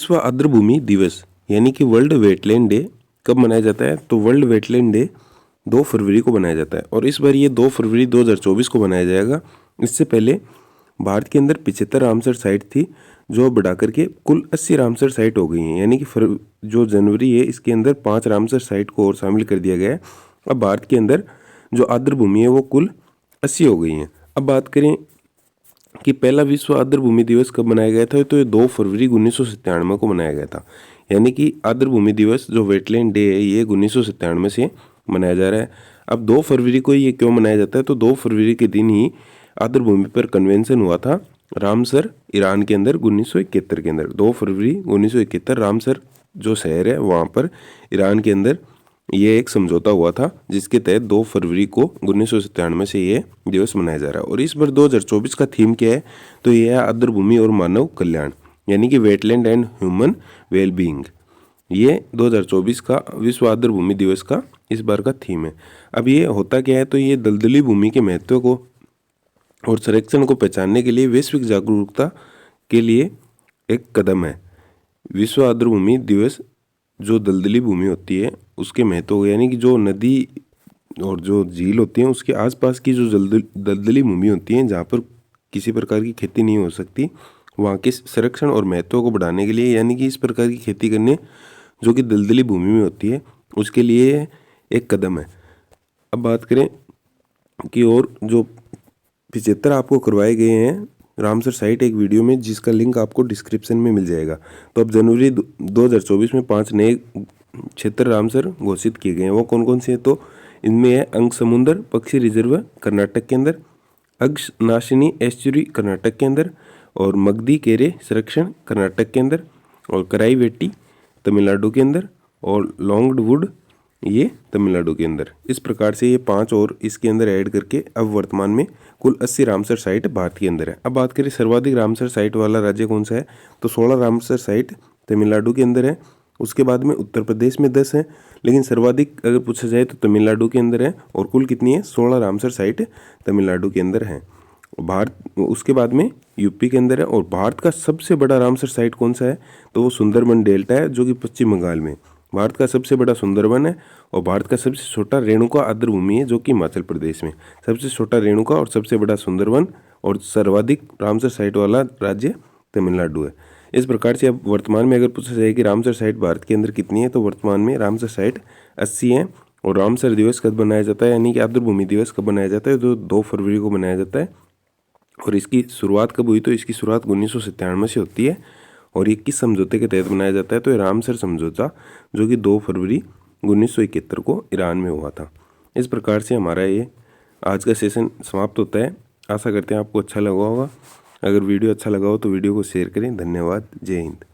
विश्व आर्द्रभूमि दिवस यानी कि वर्ल्ड वेटलैंड डे कब मनाया जाता है? तो वर्ल्ड वेटलैंड डे 2 फरवरी को मनाया जाता है और इस बार ये 2 फरवरी 2024 को मनाया जाएगा। इससे पहले भारत के अंदर 75 रामसर साइट थी, जो बढ़ा करके कुल 80 रामसर साइट हो गई हैं। यानी कि जो जनवरी है इसके अंदर 5 रामसर साइट को और शामिल कर दिया गया है। अब भारत के अंदर जो आर्द्रभूमि है वो कुल 80 हो गई हैं। अब बात करें कि पहला विश्व आर्द्रभूमि दिवस कब मनाया गया था, तो ये 2 फरवरी 1997 को मनाया गया था। यानी कि आर्द्रभूमि दिवस जो वेटलैंड डे है ये 1997 से मनाया जा रहा है। अब 2 फरवरी को ये क्यों मनाया जाता है? तो 2 फरवरी के दिन ही आर्द्रभूमि पर कन्वेंशन हुआ था रामसर, ईरान के अंदर 1971 के अंदर। 2 फरवरी 1971 रामसर जो शहर है वहाँ पर ईरान के अंदर ये एक समझौता हुआ था, जिसके तहत 2 फरवरी को 1997 से ये दिवस मनाया जा रहा है। और इस बार 2024 का थीम क्या है? तो ये है आर्द्रभूमि और मानव कल्याण, यानी कि वेटलैंड एंड ह्यूमन वेलबींग। ये 2024 का विश्व आर्द्रभूमि दिवस का इस बार का थीम है। अब ये होता क्या है? तो ये दलदली भूमि के महत्व को और संरक्षण को पहचानने के लिए वैश्विक जागरूकता के लिए एक कदम है। विश्व आर्द्रभूमि दिवस जो दलदली भूमि होती है उसके महत्व, यानी कि जो नदी और जो झील होती हैं उसके आसपास की जो दलदली भूमि होती हैं जहाँ पर किसी प्रकार की खेती नहीं हो सकती, वहाँ के संरक्षण और महत्व को बढ़ाने के लिए, यानी कि इस प्रकार की खेती करने जो कि दलदली भूमि में होती है उसके लिए एक कदम है। अब बात करें कि और जो 75 आपको करवाए गए हैं रामसर साइट एक वीडियो में, जिसका लिंक आपको डिस्क्रिप्शन में मिल जाएगा। तो अब जनवरी 2024 में 5 नए क्षेत्र रामसर घोषित किए गए हैं। वो कौन कौन से हैं? तो इनमें है अंग समुंदर पक्षी रिजर्व कर्नाटक के अंदर, अगनाशिनी एस्चुरी कर्नाटक के अंदर, और मगदी केरे संरक्षण कर्नाटक के अंदर, और कराईवेट्टी तमिलनाडु के अंदर, और लॉन्गवुड ये तमिलनाडु के अंदर। इस प्रकार से ये 5 और इसके अंदर ऐड करके अब वर्तमान में कुल 80 रामसर साइट भारत के अंदर है। अब बात करें सर्वाधिक रामसर साइट वाला राज्य कौन सा है? तो 16 रामसर साइट तमिलनाडु के अंदर है। उसके बाद में उत्तर प्रदेश में 10 है, लेकिन सर्वाधिक अगर पूछा जाए तो तमिलनाडु के अंदर है। और कुल कितनी है? 16 रामसर साइट तमिलनाडु के अंदर है। भारत उसके बाद में यूपी के अंदर है। और भारत का सबसे बड़ा रामसर साइट कौन सा है? तो वो सुंदरबन डेल्टा है, जो कि पश्चिम बंगाल में। भारत का सबसे बड़ा सुंदरबन है। और भारत का सबसे छोटा रेणुका आर्द्रभूमि है, जो कि हिमाचल प्रदेश में। सबसे छोटा रेणुका और सबसे बड़ा सुंदरबन और सर्वाधिक रामसर साइट वाला राज्य तमिलनाडु है। इस प्रकार से अब वर्तमान में अगर पूछा जाए कि रामसर साइट भारत के अंदर कितनी है, तो वर्तमान में रामसर साइट 80 है। और रामसर दिवस कब मनाया जाता है, यानी कि आर्द्रभूमि दिवस कब मनाया जाता है? तो 2 फरवरी को मनाया जाता है। और इसकी शुरुआत कब हुई? तो इसकी शुरुआत 1997 से होती है। और ये किस समझौते के तहत मनाया जाता है? तो ये रामसर समझौता, जो कि 2 फरवरी 1971 को ईरान में हुआ था। इस प्रकार से हमारा ये आज का सेशन समाप्त होता है। आशा करते हैं आपको अच्छा लगा होगा। अगर वीडियो अच्छा लगा हो तो वीडियो को शेयर करें। धन्यवाद। जय हिंद।